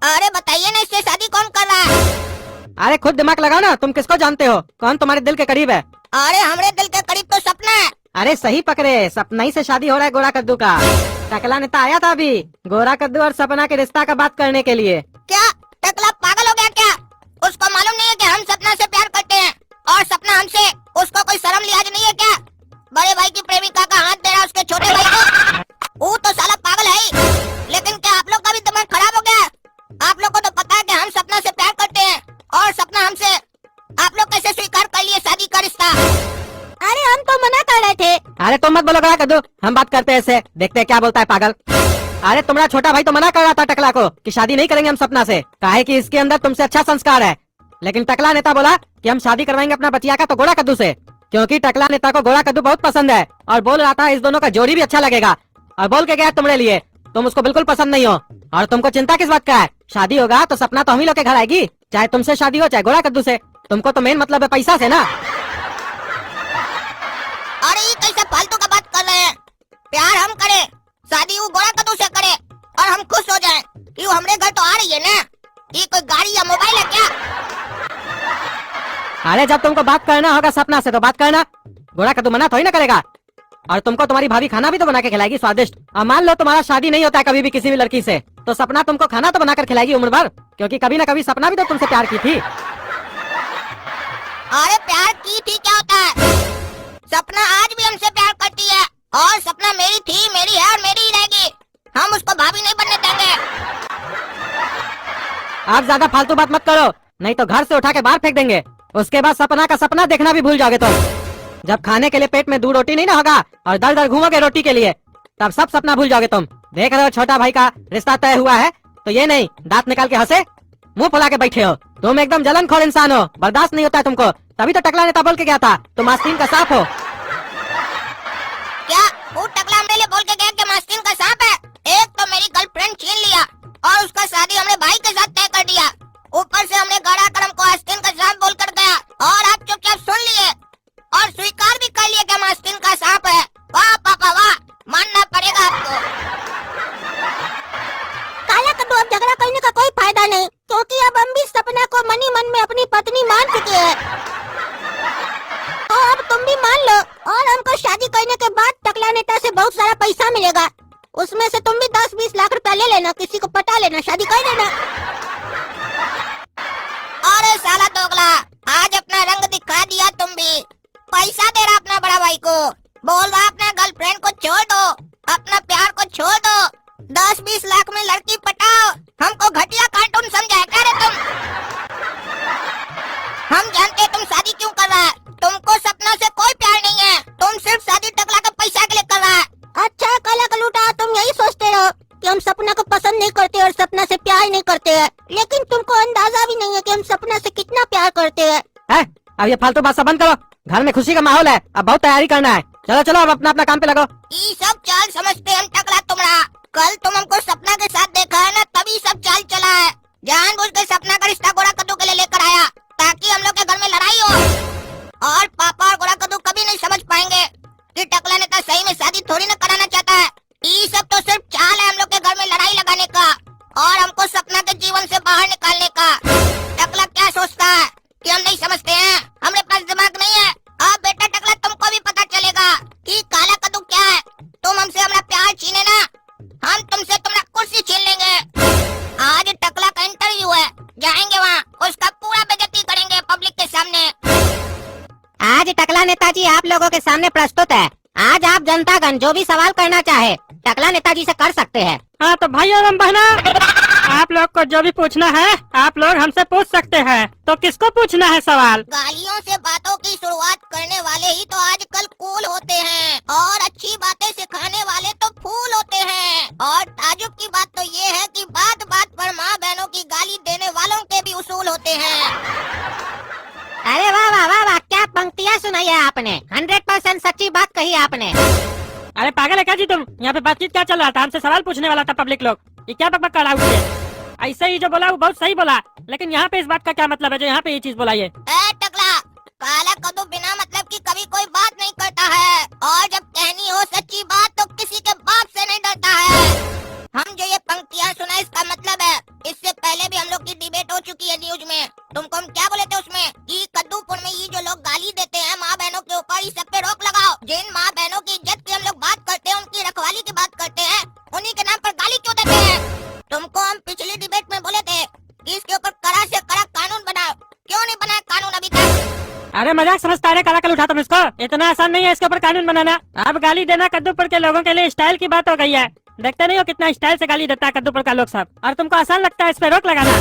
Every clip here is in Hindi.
अरे बताइए ना, इससे शादी कौन कर रहा है? अरे खुद दिमाग लगाओ ना, तुम किसको जानते हो? कौन तुम्हारे दिल के करीब है? अरे हमरे दिल के करीब तो सपना है। अरे सही पकड़े, सपना ही से शादी हो रहा है गोरा कद्दू का। टकला नेता आया था अभी गोरा कद्दू और सपना के रिश्ता का बात करने के लिए। क्या टकला पागल हो गया क्या? उसको मालूम नहीं है कि हम सपना से प्यार करते हैं और सपना हमसे? उसको कोई शर्म लिहाज नहीं है क्या? बड़े भाई की प्रेमिका का हाथ दे रहा उसके छोटे भाई को। वो तो साला पागल है ही। लेकिन क्या आप लोग का भी दिमाग खराब हो गया है? आप लोग को तो पता है कि हम सपना से प्यार करते हैं और सपना हमसे। आप लोग कैसे स्वीकार कर लिए शादी का रिश्ता? अरे हम तो मना कर रहे थे। अरे तुम मत बोलो गोरा कद्दू, हम बात करते हैं इससे, देखते हैं क्या बोलता है पागल। अरे तुम्हारा छोटा भाई तो मना कर रहा था टकला को कि शादी नहीं करेंगे हम सपना से, काहे कि इसके अंदर तुमसे अच्छा संस्कार है। लेकिन टकला नेता बोला कि हम शादी करवाएंगे अपना बचिया का तो गोरा कद्दू से, क्योंकि टकला नेता को गोरा कद्दू बहुत पसंद है और बोल रहा था इस दोनों का जोड़ी भी अच्छा लगेगा। और बोल के गया तुम्हारे लिए, तुम उसको बिल्कुल पसंद नहीं हो और तुमको चिंता किस बात का है? शादी होगा तो सपना तो हम ही लोग के घर आएगी, चाहे तुमसे शादी हो चाहे गोरा कद्दू से। तुमको तो मेन मतलब है पैसा से ना। अरे ये कैसे फालतू का बात कर रहे हैं? प्यार हम करें, शादी वो गोरा कद्दू से करे और हम खुश हो जाएं। ये हमरे घर तो आ रही है ना, ये कोई गाड़ी या मोबाइल है क्या? अरे जब तुमको बात करना होगा सपना से तो बात करना, गोरा कद्दू मना थोड़ी ना करेगा। और तुमको तुम्हारी भाभी खाना भी तो बना के खिलाएगी स्वादिष्ट। और मान लो तुम्हारा शादी नहीं होता है कभी भी किसी भी लड़की से, तो सपना तुमको खाना तो बनाकर खिलाएगी उम्र भर, क्योंकि कभी ना कभी सपना भी तो तुमसे प्यार की थी। अरे प्यार की थी क्या होता है? सपना आज भी हमसे प्यार करती है और सपना मेरी थी, मेरी है और मेरी ही रहेगी। हम उसको भाभी नहीं बनने देंगे। आप ज्यादा फालतू बात मत करो, नहीं तो घर से उठा के बाहर फेंक देंगे। उसके बाद सपना का सपना देखना भी भूल जाओगे तुम। जब खाने के लिए पेट में 2 रोटी नहीं ना होगा और दर दर घूमोगे रोटी के लिए, तब सब सपना भूल जाओगे तुम। देख रहे हो छोटा भाई का रिश्ता तय हुआ है तो ये नहीं दांत निकाल के हंसे, मुंह फुला के बैठे हो। तुम एकदम जलनखोर इंसान हो, बर्दाश्त नहीं होता है तुमको, तभी तो टकला नेता बोल के गया था तुम आस्तीन का सांप हो। क्या वो टकला हमरे लिए बोल के गया कि मास्तीन का सांप है? एक तो मेरी गर्लफ्रेंड छीन लिया और उसका शादी हमने भाई के साथ तय कर दिया, ऊपर से हमने घर आकर हमको आस्तीन का सांप बोल कर गया और आप चुपचाप सुन लिए और स्वीकार भी कर लिए कि मास्तीन का सांप है। वाह पापा वाह, मानना पड़ेगा आपको। काला कद्दू, अब झगड़ा करने का कोई फायदा नहीं, क्योंकि अब हम भी सपना को मनी मन में अपनी पत्नी मान चुके हैं। तो अब तुम भी मान लो और हमको शादी करने के बाद टकला नेता से बहुत सारा पैसा मिलेगा, उसमें से तुम भी 10-20 लाख रुपया ले लेना, किसी को पटा लेना, शादी कर लेना। अरे साला दोगला, आज अपना रंग दिखा दिया तुम भी। पैसा दे रहा अपना बड़ा भाई को, बोल रहा अपना गर्लफ्रेंड को छोड़ दो, अपना प्यार को छोड़ दो, 10-20 लाख में लड़की पटाओ। हमको घटिया कार्टून समझा है क्या रे तुम? हम जानते तुम शादी क्यों कर रहा है। तुमको सपना से कोई प्यार नहीं है, तुम सिर्फ शादी टकला के पैसा के लिए कर रहा है। अच्छा काला कलूटा, तुम यही सोचते रहो कि हम सपना को पसंद नहीं करते और सपना से प्यार नहीं करते हैं, लेकिन तुमको अंदाजा भी नहीं है कि हम सपना से कितना प्यार करते हैं। अब ये फालतू बात सब बंद करो, घर में खुशी का माहौल है, अब बहुत तैयारी करना है। चलो चलो अब अपना अपना काम पे लगो। ये सब चाल समझते हम टकला तुम्हारा। कल तुम हमको सपना के साथ देखा है ना, तभी सब चाल चला है। जानबूझ के सपना का रिश्ता गोरा कद्दू के लिए लेकर आया ताकि हम लोग के घर में लड़ाई हो। और पापा और गोरा कद्दू कभी नहीं समझ पाएंगे कि टकला नेता सही में शादी थोड़ी ना कराना चाहता है। ये सब तो सिर्फ चाल है हम लोग के घर में लड़ाई लगाने का और हमको सपना के जीवन से बाहर निकालने का। टकला क्या सोचता है कि हम नहीं समझते हैं, हमारे पास दिमाग नहीं है। अब बेटा टकला तुमको भी पता चलेगा कि काला कद्दू क्या है। तुम हमसे हमारा प्यार छीने ना, हम तुमसे तुम्हारा कुर्सी छीन लेंगे। आज टकला का इंटरव्यू है, जाएंगे वहाँ, उसका पूरा बेइज्जती करेंगे पब्लिक के सामने। आज टकला नेताजी आप लोगों के सामने प्रस्तुत है। आज आप जनतागण जो भी सवाल करना चाहे टकला नेताजी से कर सकते हैं। हाँ तो भाई और बहना, आप लोग को जो भी पूछना है आप लोग हमसे पूछ सकते हैं। तो किसको पूछना है सवाल? गालियों से बातों की शुरुआत करने वाले ही तो आजकल कूल होते हैं और अच्छी बातें सिखाने वाले तो फूल होते हैं। और ताजुब की बात तो ये है कि बात बात पर माँ बहनों की गाली देने वालों के भी उसूल होते हैं। अरे वाह वाह वाह वाह, क्या पंक्तियाँ सुनाई है आपने, 100% सच्ची बात कही आपने। अरे पागल है क्या जी तुम? यहाँ पे बातचीत क्या चल रहा था? हमसे सवाल पूछने वाला था पब्लिक लोग, ये क्या बकबक कर रहा है? ऐसे ही जो बोला वो बहुत सही बोला, लेकिन यहाँ पे इस बात का क्या मतलब है जो यहाँ पे ये चीज बोला? ये टकला, काला कद्दू बिना मतलब की कभी कोई बात नहीं करता है और जब कहनी हो सच्ची बात तो किसी के बाप से नहीं डरता है। हम जो ये पंक्तियाँ सुना इसका मतलब है इससे पहले अरे मजाक समझता है काला कल उठा तुम इसको। इतना आसान नहीं है इसके ऊपर कानून बनाना। अब गाली देना कद्दूपुर के लोगों के लिए स्टाइल की बात हो गई है। देखते नहीं हो कितना स्टाइल से गाली देता है कद्दूपुर का लोग सब, और तुमको आसान लगता है इस पे रोक लगाना।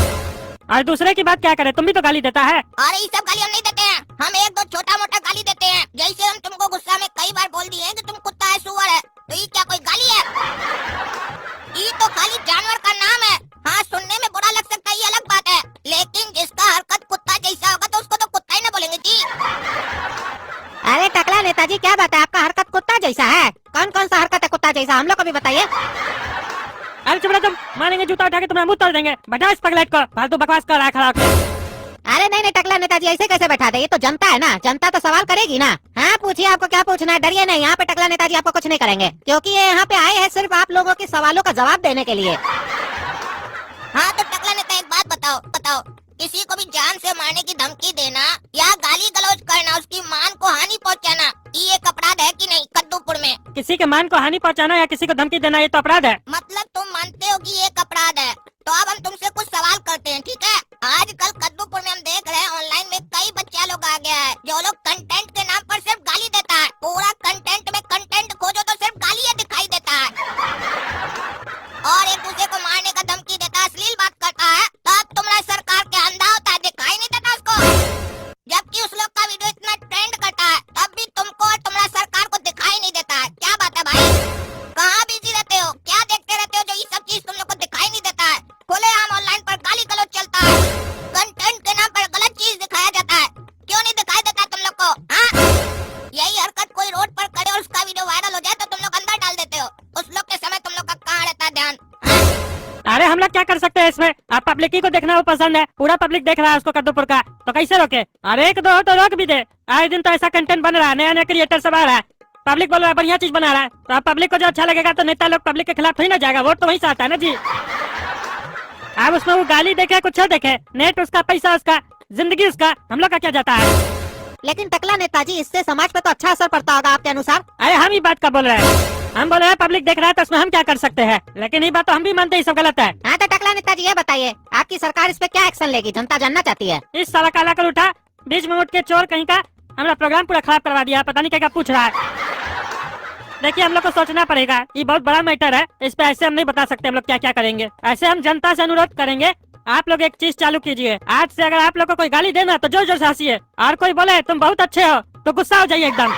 और दूसरे की बात क्या करे, तुम भी तो गाली देता है। अरे ये सब गाली हम नहीं देते हैं, हम एक दो छोटा मोटा गाली देते हैं। जैसे हम तुमको गुस्सा में कई बार बोल दिए हैं कि तुम कुत्ता है, सुअर है, तो ये क्या कोई गाली है? ये तो खाली जानवर का नाम है। हाँ, सुनने में बुरा लग सकता है, ये अलग बात है, लेकिन जिसका हरकत कुत्ता जैसा होगा तो उसको तो कुत्ता ही ना बोलेंगे जी। अरे टकला नेताजी, क्या बात है, आपका हरकत कुत्ता जैसा है? कौन कौन सा हरकत है कुत्ता जैसा, हम लोग को भी बताइए। अरे चुप रहो तुम, मारेंगे जूता उठा के तुम्हारा मुंह तोड़ देंगे। बैठा इस पगलेट को, फालतू बकवास कर रहा है खड़ा होकर। अरे नहीं नहीं टकला नेताजी, ऐसे कैसे बैठा दे, ये तो जनता है ना, जनता तो सवाल करेगी ना। हाँ पूछिए, आपको क्या पूछना है, डरिए नहीं, यहाँ पे टकला नेताजी आपको कुछ नहीं करेंगे, क्योंकि ये यहाँ पे आए हैं सिर्फ आप लोगों के सवालों का जवाब देने के लिए। हाँ तो टकला नेता, एक बात बताओ, किसी को भी जान से मारने की धमकी देना या गाली गलौज करना, उसकी मान को हानि पहुँचाना, ये एक अपराध है कि नहीं कद्दूपुर में? किसी के मान को हानि पहुंचाना या किसी को धमकी देना ये तो अपराध है। मतलब तुम मानते हो कि ये एक अपराध है? तो अब हम तुमसे कुछ सवाल करते हैं, ठीक है? आजकल कद्दूपुर में हम देख रहे हैं ऑनलाइन में कई बच्चा लोग आ गया है जो लोग कंटेंट के नाम पर सिर्फ गाली देता है। पूरा कंटेंट में कंटेंट खोजो तो सिर्फ गाली दिखाई देता है, और एक दूसरे को मारने का धमकी देता है, अश्लील बात करता है। तब तुम्हारा सरकार के अंधा होता है, दिखाई नहीं देता उसको, जबकि उस लोग का वीडियो इतना ट्रेंड करता है, तब भी तुमको और तुम्हारा सरकार को दिखाई नहीं देता है। क्या बात है भाई, कहाँ बिजी रहते हो, क्या देखते रहते हो जो ये सब चीज तुम लोग को दिखाई नहीं देता है? खुलेआम ऑनलाइन पर गाली गलौज चलता है, कंटेंट के नाम पर गलत चीज दिखाया जाता है, क्यों नहीं दिखाई देता तुम लोग को? हाँ, यही हरकत कोई रोड पर करे और उसका वीडियो वायरल हो जाए तो तुम लोग अंदर डाल देते हो। उस लोग के समय तुम लोग का कहाँ रहता है ध्यान? अरे हम लोग क्या कर सकते हैं इसमें, आप पब्लिक ही को देखना वो पसंद है, पूरा पब्लिक देख रहा है उसको कद्दूपुर का, तो कैसे रोके? अरे एक दो हो तो रोक भी दे। आए दिन तो ऐसा कंटेंट बन रहा है, नया नया क्रिएटर सब आ रहा है, पब्लिक बोल रहा है बढ़िया चीज बना रहा है, तो अब पब्लिक को जो अच्छा लगेगा तो नेता लोग पब्लिक के खिलाफ थोड़ी ना जाएगा, वोट तो वही से आता है ना जी। अब उसमें वो गाली देखे कुछ देखे, नेट उसका, पैसा उसका, जिंदगी उसका, हम लोग का क्या जाता है? लेकिन टकला नेताजी, इससे समाज पे तो अच्छा असर पड़ता होगा आपके अनुसार। अरे हम ही बात का बोल रहे हैं, हम बोल रहे हैं पब्लिक देख रहा है तो उसमें हम क्या कर सकते हैं, लेकिन ये बात तो हम भी मानते हैं सब गलत है। हाँ तो टकला नेताजी ये बताइए, आपकी सरकार इस पे क्या एक्शन लेगी, जनता जानना चाहती है। इस साला काला कर उठा, बीच में उठ के चोर कहीं का हमारा प्रोग्राम पूरा खराब करवा दिया, पता नहीं क्या क्या पूछ रहा है। देखिए हम लोग को सोचना पड़ेगा, ये बहुत बड़ा मैटर है, इस पे ऐसे हम नहीं बता सकते हम लोग क्या क्या करेंगे। ऐसे हम जनता से अनुरोध करेंगे, आप लोग एक चीज चालू कीजिए, आज से अगर आप लोग को कोई गाली देना तो जोर जोर से हंसिए, और कोई बोले तुम बहुत अच्छे हो तो गुस्सा हो जाइए एकदम,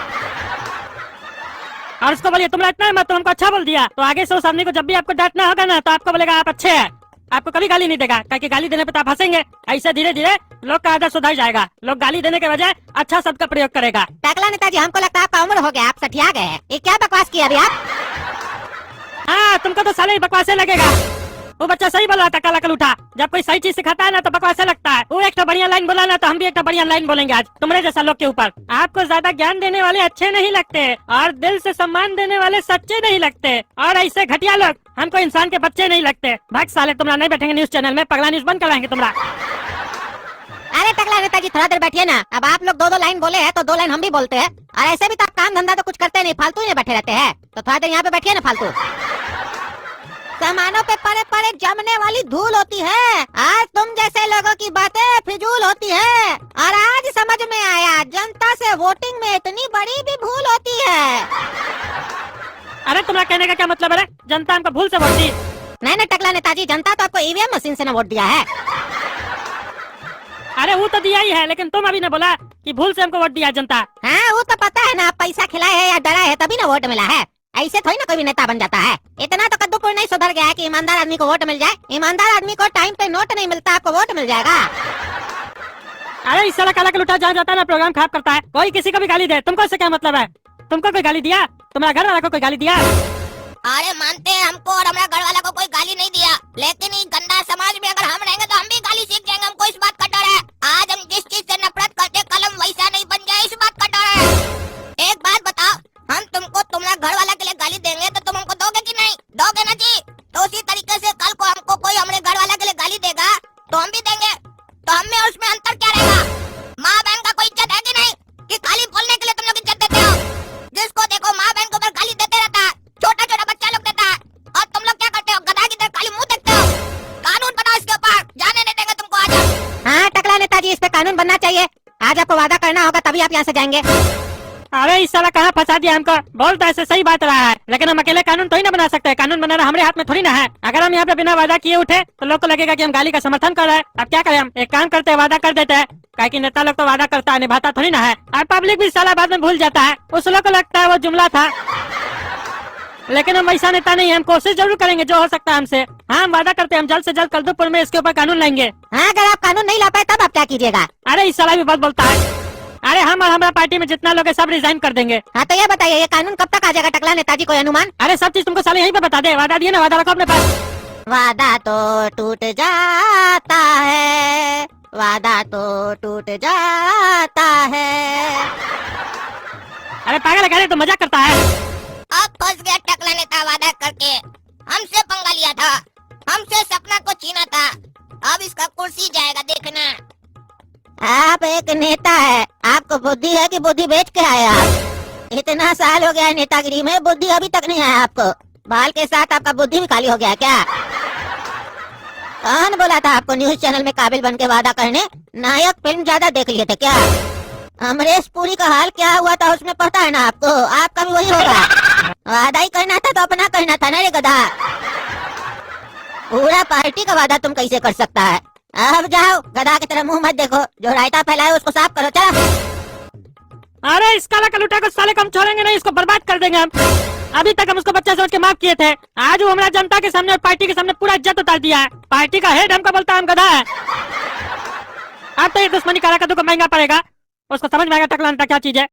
और उसको बोलिए तुमने इतना मत, तो हमको अच्छा बोल दिया, तो आगे से उस आदमी को जब भी आपको डांटना होगा ना तो आपको बोलेगा आप अच्छे हैं, आपको कभी गाली नहीं देगा, क्योंकि गाली देने पे तो आप हंसेंगे। ऐसे धीरे धीरे लोग का आदत सुधर जाएगा, लोग गाली देने के बजाय अच्छा शब्द का प्रयोग करेगा। टकला नेताजी, हमको लगता है आपका उम्र हो गया, आप सठिया गए हैं, ये क्या बकवास किया अभी आप? हाँ तुमको तो साले बकवासे लगेगा, वो बच्चा सही बोल रहा था काला कल उठा, जब कोई सही चीज सिखाता है ना तो बकवासे लगता है। वो एक तो बढ़िया लाइन बोला ना तो हम भी एक तो बढ़िया लाइन बोलेंगे आज तुम्हारे जैसा लोग के ऊपर। आपको ज्यादा ज्ञान देने वाले अच्छे नहीं लगते, और दिल से सम्मान देने वाले सच्चे नहीं लगते, और ऐसे घटिया लोग हमको इंसान के बच्चे नहीं लगते। भाग साले, तुम्हारा नहीं बैठेंगे न्यूज चैनल में, पगला न्यूज बंद कराएंगे तुम्हारा। अरे टकला नेताजी थोड़ा देर बैठिए ना, अब आप लोग दो दो लाइन बोले हैं तो दो लाइन हम भी बोलते हैं, और ऐसे भी तो आप काम धंधा तो कुछ करते नहीं, फालतू ही बैठे रहते हैं, तो थोड़ा देर यहाँ पे बैठिए ना फालतू। सामानों पे पड़े पड़े जमने वाली धूल होती है, आज तुम जैसे लोगों की बातें फिजूल होती है, और आज समझ में आया जनता से वोटिंग में इतनी बड़ी भी भूल होती है। अरे तुम्हारा कहने का क्या मतलब है, जनता हमको भूल से वोट दी? नहीं नहीं टकला नेताजी, जनता तो आपको ईवीएम मशीन से न वोट दिया है। अरे वो तो दिया ही है, लेकिन तुम अभी ने बोला कि भूल से हमको वोट दिया जनता। हाँ वो तो पता है ना, आप पैसा खिलाए है या डरा है तभी ना वोट मिला है, ऐसे थोड़ी ना कोई भी नेता बन जाता है। इतना तो कद्दूपुर नहीं सुधर गया है कि ईमानदार आदमी को वोट मिल जाए, ईमानदार आदमी को टाइम पे नोट नहीं मिलता, आपको वोट मिल जाएगा। अरे इस साला काला कल उठा जहाँ जाता है ना प्रोग्राम खराब करता है, कोई किसी को भी गाली दे, तुमको इससे क्या मतलब है? तुमको कोई गाली दिया? तुम्हारा घर वाला को कोई गाली दिया? अरे मानते हैं हमको और हमारा घर वाला को कोई गाली नहीं दिया, लेकिन इस गंदा समाज में अगर हम रहेंगे तो हम भी गाली सीख जाएंगे, हमको इस बात का डर है। आज हम जिस चीज से नफरत करते कल हम वैसा नहीं बन जाए, इस बात का डर है। एक बात बताओ, हम तुमको तुम्हारा घर वाला के लिए गाली देंगे तो तुम हमको दोगे कि नहीं दोगे ना जी? तो उसी तरीके से कल को हमको कोई हमारे घर वाला के लिए गाली देगा तो हम भी देंगे, तो हम में और उसमें अंतर क्या रहेगा? माँ बहन का कोई इज्जत है कि नहीं, कि खाली बोलने के लिए तुम लोग इज्जत देते हो? जिसको देखो माँ बहन को गाली देते रहता है, छोटा छोटा बच्चा लोग देता है, और तुम लोग क्या करते हो, गधा की तरह खाली मुंह देखते हो। कानून बनाओ इसके ऊपर, जाने नहीं देंगे तुमको आज। हाँ टकला नेताजी, इस पे कानून बनना चाहिए, आज आपको हमको वादा करना होगा तभी आप यहाँ से जाएंगे। अरे इस साला कहाँ फंसा दिया हमको। बोल तो ऐसे सही बात रहा है, लेकिन हम अकेले कानून थोड़ी ना बना सकते हैं। कानून बनाना हमारे हाथ में थोड़ी ना है। अगर हम यहाँ पे बिना वादा किए उठे तो लोग को लगेगा कि हम गाली का समर्थन कर रहे हैं। अब क्या करें, हम एक काम करते हैं, वादा कर देते हैं। काहे कि नेता लोग तो वादा करता है, निभाता थोड़ी ना है। और पब्लिक भी साला बाद में भूल जाता है। उस लोग को लगता है वो जुमला था, लेकिन हम ऐसा नेता नहीं है। हम कोशिश जरूर करेंगे जो हो सकता है हमसे। हाँ, हम वादा करते हैं, हम जल्द से जल्द कलदुपुर में इसके ऊपर कानून लाएंगे। हाँ, अगर आप कानून नहीं ला पाए तब आप क्या कीजिएगा? अरे इस साला भी बहुत बोलता है। अरे हम और हमारा पार्टी में जितना लोग है सब रिजाइन कर देंगे। हाँ, तो ये बताइए ये कानून कब तक आ जाएगा टकला नेताजी, कोई अनुमान? अरे सब चीज तुमको साले यहीं पे बता दे। वादा दिए ना, वादा रखो अपने पास। वादा तो टूट जाता है, वादा तो टूट जाता है। अरे पागल है, तो मजाक करता है। अब फंस गया टकला नेता वादा करके। हमसे पंगा लिया था, हमसे सपना को छीना था। अब इसका कुर्सी जाएगा, देखना। आप एक नेता है, आपको बुद्धि है कि बुद्धि बेच के आए आप? इतना साल हो गया है नेतागिरी में, बुद्धि अभी तक नहीं आया आपको। बाल के साथ आपका बुद्धि भी खाली हो गया क्या? कौन बोला था आपको न्यूज चैनल में काबिल बन के वादा करने? नायक फिल्म ज्यादा देख लिए थे क्या? अमरीश पुरी का हाल क्या हुआ था उसमें पता है ना आपको? आपका भी वही होगा। वादा ही करना था तो अपना करना था ना रे गधा। पूरा पार्टी का वादा तुम कैसे कर सकता है? अब जाओ, गधा की तरह मुंह मत देखो। जो रायता फैलाए उसको साफ करो, चलो। अरे इस काला कलूटा को साले को हम छोड़ेंगे नहीं, इसको बर्बाद कर देंगे हम। अभी तक हम उसको बच्चा समझ के माफ किए थे, आज वो हमारा जनता के सामने और पार्टी के सामने पूरा इज्जत उतार दिया है। पार्टी का हेड हमको बोलता है हम गधा है। अब तो ये दुश्मनी काला कद्दू को महंगा पड़ेगा। उसको समझ में आएगा टकला नेता क्या चीज है।